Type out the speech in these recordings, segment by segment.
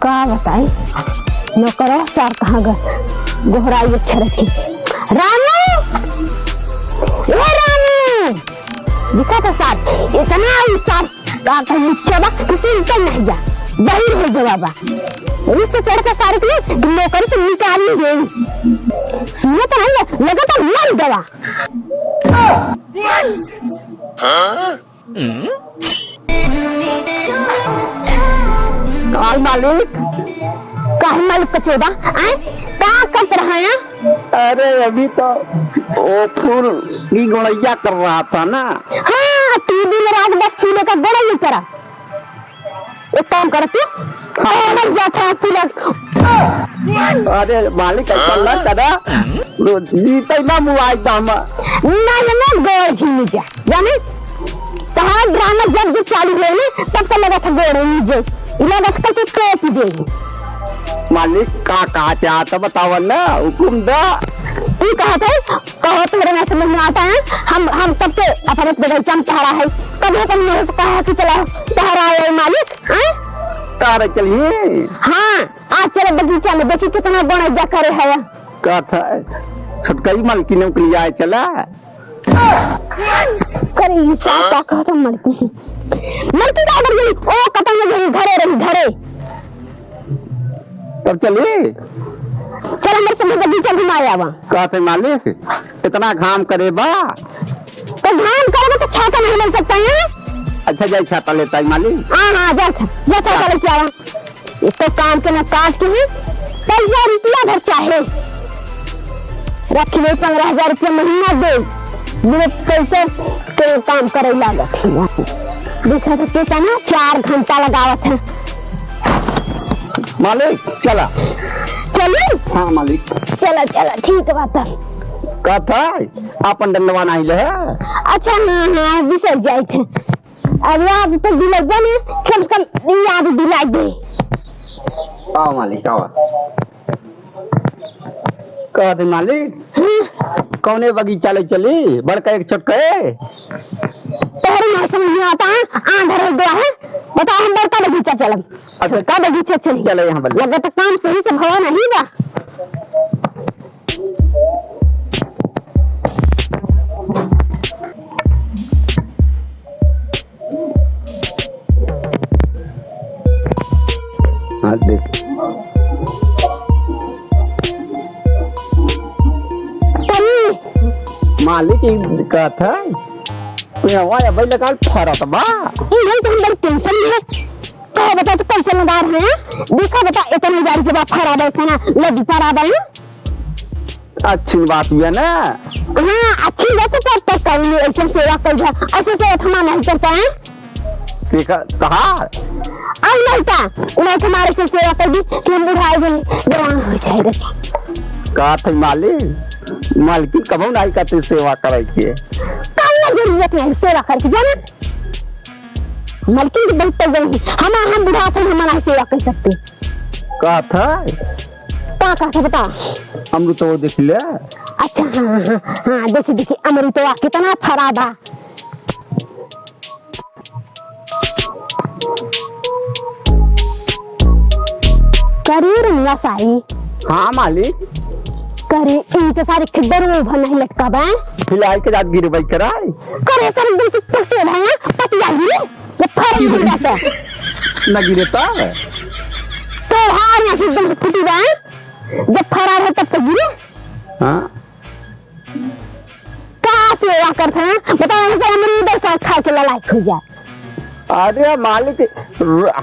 का बताए नौकरा चार कहाँ गए गोहराई अच्छा रखी। रानू ए रानू दिखा था साथ इतना साथ चबक किसी निकल नहीं जा बहिर हो जवाबा इससे चढ़कर सारे के नौकरी से निकाल ही गई। सुनो तो नहीं लगा तो मर गया। काल मालिक काहे मालिक कचोदा आए क्या कर रहा है? अरे अभी तो वो फूल की गुड़ैया कर रहा था ना। हाँ तू दिन रात बस फूलों का गुड़ैया करा। एक काम कर तू जाता फूल। अरे मालिक ऐसा न करा जीते ना मुआई दाम ना गोड़ झीनी जा जाने कहा ड्रामा जब चालू हुए ना तब तो लगा था गोड़ नीचे लगा था कि टोप देगी। मालिक का कहा चाहता बताओ ना हुकुम दो। तू कहा था कहो तो मेरे में समझ में आता है हम तब से अपने बगीचा में टहरा है कभी कभी मेरे को कहा कि चला टहरा है मालिक तारे चलिए। हाँ आज चलो बगीचा में देखिए कितना बड़ा जा करे है का था छटकई मालकी ने के लिए आए चला करे ईसा का कहता मरती डाबर गई ओ कतन में गई घरे रही घरे। तब चलिए चलो मेरे से बगीचा घुमाया आवा। का थे मालिक इतना घाम करे बा तो घाम करे तो छाता नहीं मिल सकता है। अच्छा जाए छाता लेता है मालिक। हाँ जा छाता लेके आवा। इसको काम के न काट के 15,000 रुपया घर चाहे रखिए 15,000 रुपया महीना दे कैसे के काम करे लागत देखा तो कहता ना 4 घंटा लगावत है मालिक चला चलिए। हाँ मालिक चला चला ठीक है बात का था अपन दंडवा नहीं ले। अच्छा हाँ बिसर जाए थे अब याद तो दिला जाने कम से कम याद दिला दे। आओ मालिक आओ। कहा थे मालिक कौने बगीचा ले चली बड़का एक छोटका तोहरे नहीं समझ में आता है आंधर हो गया है बता हम बड़का बगीचा चलम। अच्छा का बगीचा चली चले यहाँ पर लगा तो काम सही से भवा नहीं बा। हाँ देख मालिक का था भाई लगा फरत बा ये तो हम टेंशन में है। कहो बता तो कैसे नदार है देखा बता इतने हजार के बाद खराब है ना लग खराब है। अच्छी बात है ना। हाँ अच्छी बात है तब कर ली ऐसे सेवा कर जा ऐसे से थमा नहीं करता है देखा कहा अब नहीं था मैं तुम्हारे से सेवा कर दी तुम बुढ़ाई जवान हो जाएगा। कहा था मालिक मालकिन कब नहीं करते सेवा करे के जरूरत नहीं सेवा करके जाना मलकिन की बहुत तजन हम बुढ़ा थे हमारा सेवा कर सकते। कहा था बता अमृत वो देख ले। अच्छा हाँ देखिए अमृत कितना खराब है। करीर मिया साई। हाँ मालिक करे इनके सारे खिद्दर वो नहीं लटका बा फिलहाल के रात गिर भाई कराए करे सर एकदम से पक्के है पतिया गिरे ये फर गिर जाता न गिरे तो हार या एकदम से फटी बा जब फरार है तब तो गिरे। हाँ का सेवा करते हैं बताओ कि अमरूद साथ खा के ललायक हो जाए। अरे मालिक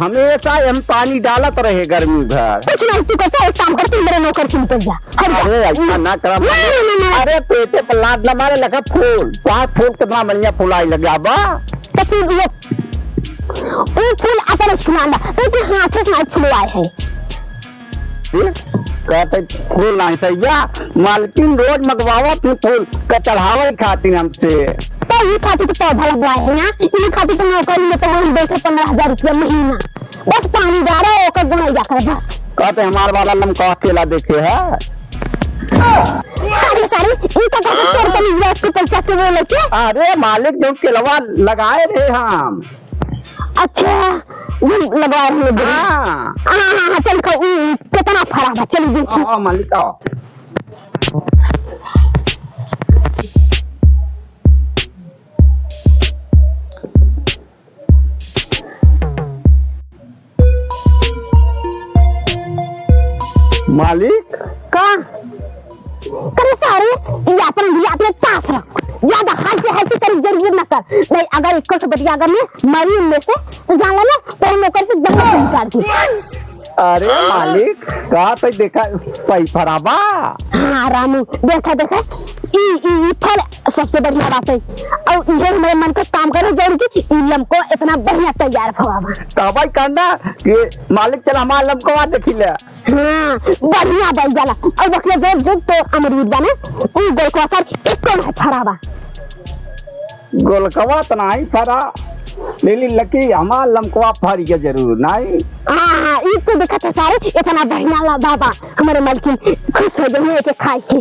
हमेशा हम पानी डालत रहे गर्मी भर कुछ नहीं तू कैसे एक काम करती मेरे नौकर से निकल जा। अरे ऐसा ना करा अरे पेटे पर लाद न मारे लगा फूल 5 फूल कितना बढ़िया फूल आई लगा बा तो फिर वो फूल अगर सुनाना तो हाथ से नहीं फूल आए हैं कहते फूल नहीं सही मालकिन रोज मंगवावा तू फूल का चढ़ावा खाती हमसे तो ये खाती तो पौधा लगवाए है ना ये खाती तो नौकरी में तो हम देखे 15,000 रुपया महीना बस पानी जा रहा है ओकर गुना जा कर बस। कहते हमारे वाला लमका अकेला देखे है सारी इनका कहते तोड़ के निवास को पैसा से वो लेके अरे मालिक जो केलवा लगाए थे हम। अच्छा लगवा रहे हैं। हाँ हाँ चल कितना फरा है, चल देखिए। आओ मालिक आओ। मालिक का करे सारे ये अपने पास रख, ज्यादा हाथ से तेरी जरूरत न कर। नहीं अगर इसको से बतिया अगर मैं मरी में से तो जान लेना तो नौकर से जंगल से निकाल दूँ। अरे मालिक कहा तो देखा पई फराबा। हाँ रामू देखा ई फल सबसे बढ़िया बात है। और ये हमारे मन का काम करे जरूर की इलम को इतना बढ़िया तैयार भवावा। कहबाई करना कि मालिक चल हमारा लमकवा देखी ले। हाँ बढ़िया बैठ जाला। और बखले जो तो अमरूद बने उ गोलकवा सर एक कौन है फरावा। गोलकवा तो नहीं फरा लेकिन लकी हमारा लमकवा फर के जरूर नहीं। हाँ इसको देखा था सारे इतना बढ़िया ला बाबा हमारे मालिक खुश हो गए इसे खाए के।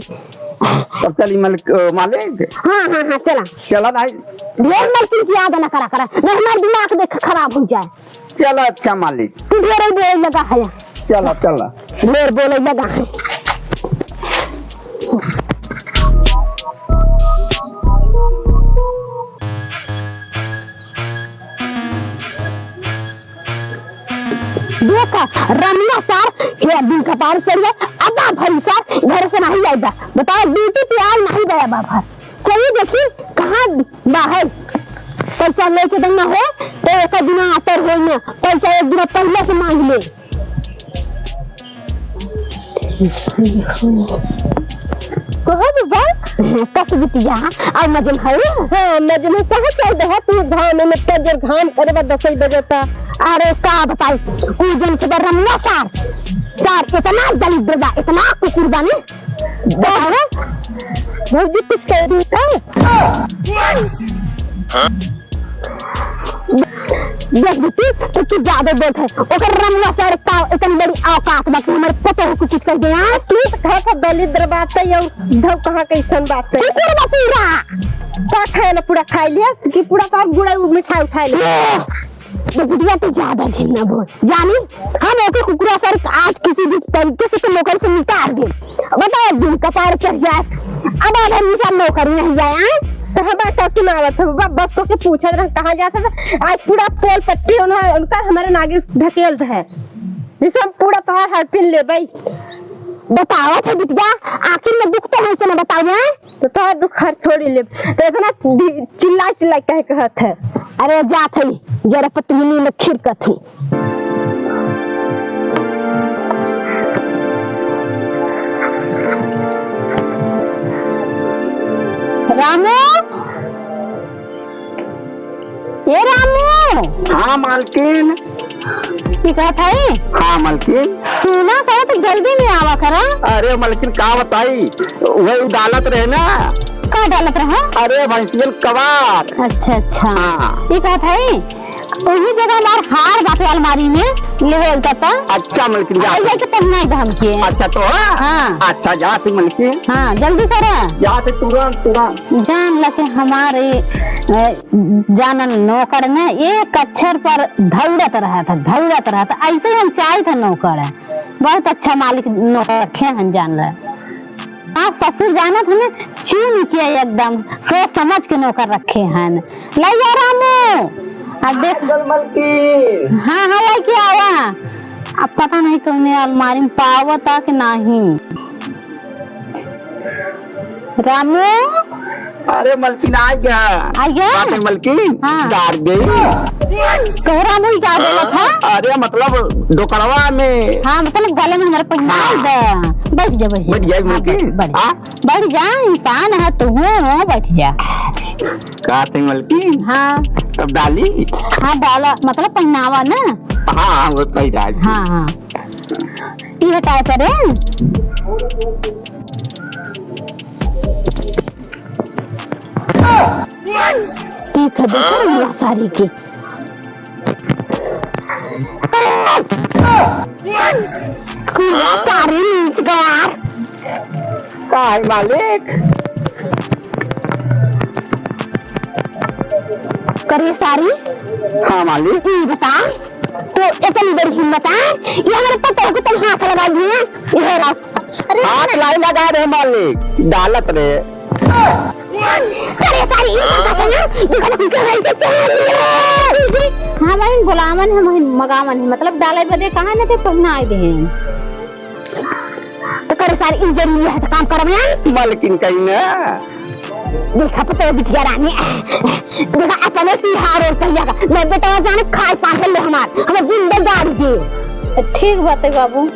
तब चली मालिक हाँ चला चला नहीं ढेर मालिक की याद न करा नहीं हमारा दिमाग देख खराब हो जाए। चलो अच्छा मालिक तू ढेर बोले लगा है, चला चला ढेर बोले लगा है। देखा रमिया सार ये दिन का पार चल गया। अब भरी सार घर से नहीं आएगा। बताओ ड्यूटी पे आज नहीं गया बाबा। चलिए देखिए कहाँ बाहर पैसा लेके देना है तो एक दिन आतर हो ना पैसा एक दिन पहले से मांग ले। कहो बाबा कस बिटिया और मजम है। हाँ मजम है कहाँ चल रहा तू धाम में तजर घाम करे बाद 10 बजे था। अरे का बताई उजन से रमना सार इतना दलिद्र बा इतना कुकुर बानी बहुत कुछ कह दी देख बेटी तो तू ज्यादा देख है ओकर रमना सार का इतनी बड़ी औकात बा कि हमारे पता है कुछ कर दे। यार तू कह का दलिद्र बात है यो धव कहां कैसन बात है। कुकुर बा पूरा का खाए ना पूरा खा लिया कि पूरा का गुड़ा मिठाई उठा लिया। तो बुढ़िया तो ज्यादा झेलना बोल जानी हम ओके कुकुरा सर आज किसी भी तरीके से तो नौकर से निकाल दे। बताओ दिन कपार चढ़ जाए अब अगर निशा नौकर नहीं जाए तो हमारा क्या सुनावत है बस तो के पूछा रहा कहाँ जाता था। आज पूरा पोल पट्टी उनका हमारे नागे ढकेल है जिसे हम पूरा तोहार हर पिन ले भाई। बताओ तो बिटिया आखिर में दुख तो हमसे न बताओ तो तोहार दुख हर थोड़ी ले तो इतना चिल्ला कह कहत है। अरे जा थी जरा पत्नी में खिरक थी। रामू ये रामू। हाँ मालकिन कहता है। हाँ मालकिन सुना करो तो जल्दी नहीं आवा करा। अरे मालकिन का बताई वही डालत रहे ना। का डालत रहा। अरे भैंसियल कबार। अच्छा हाँ। ये कहता है वही जगह हमार हार बाटे अलमारी में ले था। अच्छा मालकिन जा के पहना धम के। अच्छा तो हाँ अच्छा जा थी मालकिन। हाँ जल्दी करा जा थे तुरंत जान लगे हमारे जानन नौकर ने एक अक्षर पर धौड़त रहा था ऐसे हम चाहे था नौकर है बहुत अच्छा मालिक नौकर रखे हैं जान रहे। हाँ ससुर जाना था ना चुन के एकदम सोच समझ के नौकर रखे हैं। लैया रामू अब देख मालकिन। हाँ लेके आवा। अब पता नहीं तुमने अलमारी में पावता कि नहीं। रामू अरे मलकिन आ गया मलकिन। हाँ। डार गई कहो रामू क्या बोला था। अरे मतलब दोकड़वा में। हाँ मतलब गले में हमारे पहना बैठ जा बैठ जा मलकिन। बैठ जा इंसान है तू बैठ जा। का थे मलकिन। हाँ अब डाली। हाँ डाला मतलब पहनावा ना। हाँ वो सही डाल। हाँ ये क्या करे ठीक है देखो सारी की सारी नीच गया। का है मालिक करे सारी। हाँ मालिक बता तो इतनी बड़ी हिम्मत है ये हमारे पता को तुम हाथ लगा दिए ये रहा। अरे हाथ लाई लगा रहे मालिक डालत रे अरे सारी देखो क्या है से हाँ भाई बुलावन है मगावन है मतलब डाले बदे कहाँ न थे पहुना आए दे तो करे सारी इंजरी है तो काम करब मालकिन कहीं ना देखा पता बिटिया रानी देखा अपने सिहार और पहिया का मैं बेटा जाने खाए पागल ले हमार जिंदगी दे ठीक बात है बाबू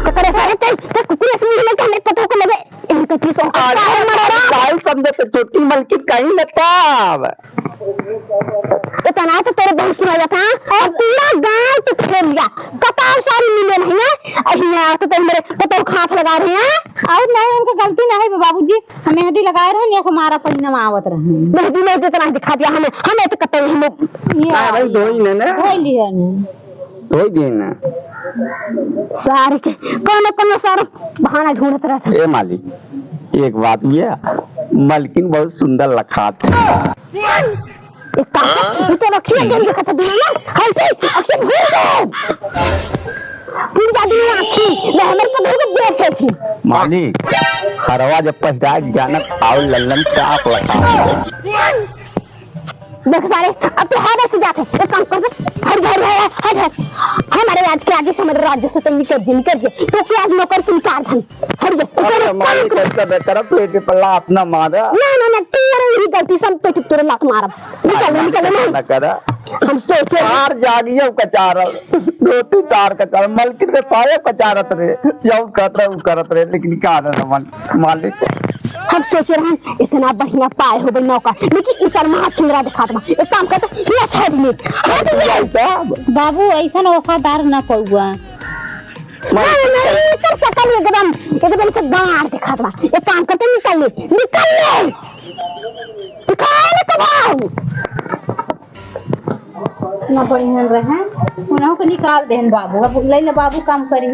तो करे सारे ते कुकुर से मिलने का मेरे पता को लगे इनका चीज अरे साल समझे तो छोटी मालकिन कहीं ना तब इतना तो तेरे बहुत सुना था और पूरा गांव तो खेल लिया कतार सारी मिले नहीं है अहिया तो तेरे मेरे पता हाथ लगा रहे हैं और नहीं उनका गलती ना है बाबूजी हमें हड्डी लगाए रहे या हमारा पहिना आवत रहे मेहदी में इतना दिखा दिया हमें तो कतई हम हां भाई धोई ने ना धोई लिया ने धोई दी ना सारे के कौन सारा बहाना ढूंढत रहा था ए मालिक एक बात ये मालकिन बहुत सुंदर लखात एक काम तो रखिए गेम देखा था दुनिया में ऐसे अक्सर भूल गए पूरी दुनिया आखी मैं हमारे पता को देखे थी मालिक हरवा जब पहरा जानत आउ लल्लन चाप लखा देख सारे अब तो हाथ से जाते एक काम कर हर हमारे राज्य के आगे से हमारे राज्य से तुम निकल जी तो क्या नौकर तुम कार धन हर मालिक ऐसा बेहतर पेट पर लात ना मारा ना तेरे ही गलती सब पे तेरे लात मारा निकल ना करा हम सोचे चार जागियो कचार दो तीन तार कचार मालकिन के पाए कचारत रे जाऊ करत रे लेकिन का ना मालिक हम सोच रहे हैं इतना बढ़िया पाए हो भाई नौका लेकिन इस मां चिंगरा दिखा दमा एक काम करते ये छेद में हाथ में साहब बाबू ऐसा वफादार ना पौआ नहीं सर सकल एकदम से गाड़ दिखा दमा एक काम करते निकल ले दिखाए कबाऊ ना बढ़िया रहे उन्हों को निकाल देन बाबू अब ले बाबू काम करी